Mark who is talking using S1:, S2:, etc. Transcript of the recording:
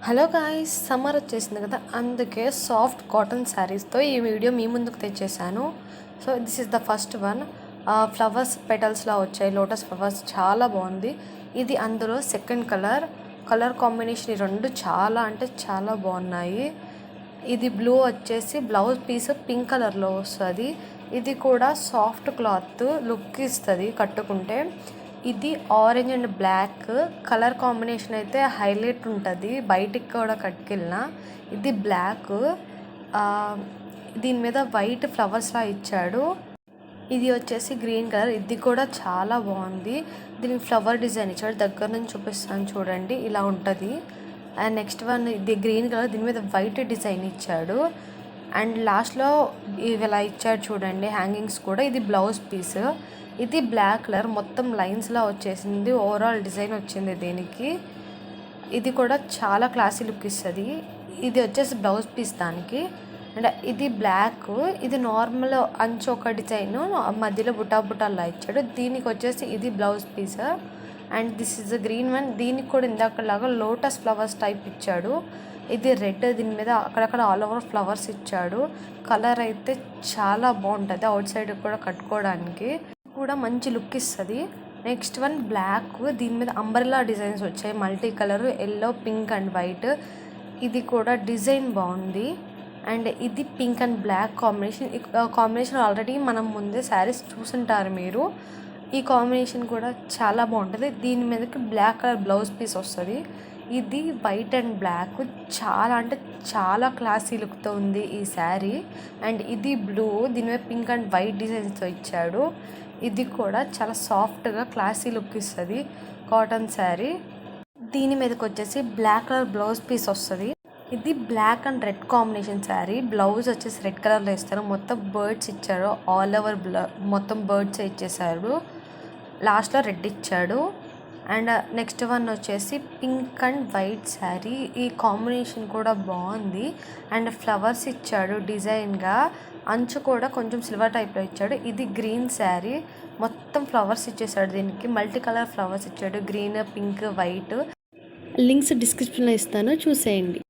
S1: Hello guys, summer వచ్చేసింది కదా, అందుకే సాఫ్ట్ కాటన్ శారీస్తో ఈ వీడియో మీ ముందుకు తెచ్చేసాను. So this is the first one. Flowers పెటల్స్లా వచ్చాయి, లోటస్ ఫ్లవర్స్, చాలా బాగుంది. ఇది అందులో సెకండ్ కలర్ కాంబినేషన్. ఈ రెండు చాలా అంటే చాలా బాగున్నాయి. ఇది బ్లూ వచ్చేసి బ్లౌజ్ పీస్ పింక్ కలర్లో వస్తుంది. ఇది కూడా సాఫ్ట్ క్లాత్ లుక్ ఇస్తుంది కట్టుకుంటే. ఇది orange and black colour combination అయితే హైలైట్ ఉంటుంది, బయటికి కూడా కట్టుకెళ్ళిన. ఇది బ్లాక్, దీని మీద వైట్ ఫ్లవర్స్లా ఇచ్చాడు. ఇది వచ్చేసి గ్రీన్ కలర్, ఇది కూడా చాలా బాగుంది. దీనికి ఫ్లవర్ డిజైన్ ఇచ్చాడు, దగ్గర నుంచి చూపిస్తాను చూడండి, ఇలా ఉంటుంది. అండ్ నెక్స్ట్ వన్ ఇది గ్రీన్ కలర్, దీని మీద వైట్ డిజైన్ ఇచ్చాడు. అండ్ లాస్ట్లో ఇలా ఇచ్చాడు చూడండి, హ్యాంగింగ్స్ కూడా. ఇది బ్లౌజ్ పీస్. ఇది బ్లాక్ కలర్, మొత్తం లైన్స్లా వచ్చేసింది, ఓవరాల్ డిజైన్ వచ్చింది దీనికి. ఇది కూడా చాలా క్లాసీ లుక్ ఇస్తుంది. ఇది వచ్చేసి బ్లౌజ్ పీస్ దానికి. అండ్ ఇది బ్లాక్, ఇది నార్మల్ అంచు ఒక డిజైన్, మధ్యలో బుటాలా ఇచ్చాడు. దీనికి వచ్చేసి ఇది blouse piece. And this is the green one, దీనికి కూడా ఇందాకలాగా లోటస్ ఫ్లవర్స్ టైప్ ఇచ్చాడు. ఇది రెడ్, దీని మీద అక్కడక్కడ ఆల్ ఓవర్ ఫ్లవర్స్ ఇచ్చాడు. కలర్ అయితే చాలా బాగుంటుంది, అవుట్ సైడ్ కూడా కట్టుకోవడానికి కూడా మంచి లుక్ ఇస్తుంది. నెక్స్ట్ వన్ బ్లాక్, దీని మీద అంబ్రెల్లా డిజైన్స్ వచ్చాయి, multi colour, yellow, pink and white. ఇది కూడా డిజైన్ బాగుంది. అండ్ ఇది పింక్ అండ్ బ్లాక్ కాంబినేషన్. ఈ కాంబినేషన్ ఆల్రెడీ మనం ముందే శారీస్ చూసుంటారు మీరు. ఈ కాంబినేషన్ కూడా చాలా బాగుంటుంది. దీని మీదకి బ్లాక్ కలర్ బ్లౌజ్ పీస్ వస్తుంది. ఇది వైట్ అండ్ బ్లాక్, చాలా అంటే చాలా క్లాసీ లుక్తో ఉంది ఈ శారీ. అండ్ ఇది బ్లూ, దీని మీద పింక్ అండ్ వైట్ డిజైన్స్తో ఇచ్చాడు. ఇది కూడా చాలా సాఫ్ట్గా క్లాసీ లుక్ ఇస్తుంది కాటన్ శారీ. దీని మీదకి వచ్చేసి బ్లాక్ కలర్ బ్లౌజ్ పీస్ వస్తుంది. ఇది black and red combination sari. Blouse వచ్చేసి రెడ్ కలర్లో ఇస్తారు, మొత్తం బర్డ్స్ ఇచ్చారు, ఆల్ ఓవర్ మొత్తం బర్డ్స్ ఇచ్చేసారు, లాస్ట్లో రెడ్ ఇచ్చాడు. అండ్ నెక్స్ట్ వన్ వచ్చేసి పింక్ అండ్ వైట్ శారీ. ఈ కాంబినేషన్ కూడా బాగుంది. అండ్ ఫ్లవర్స్ ఇచ్చాడు డిజైన్గా, అంచు కూడా కొంచెం సిల్వర్ టైప్లో ఇచ్చాడు. ఇది గ్రీన్ శారీ, మొత్తం ఫ్లవర్స్ ఇచ్చేసాడు, దీనికి మల్టీ కలర్ ఫ్లవర్స్ ఇచ్చాడు, గ్రీన్, పింక్, వైట్. లింక్స్ డిస్క్రిప్షన్లో ఇస్తాను, చూసేయండి.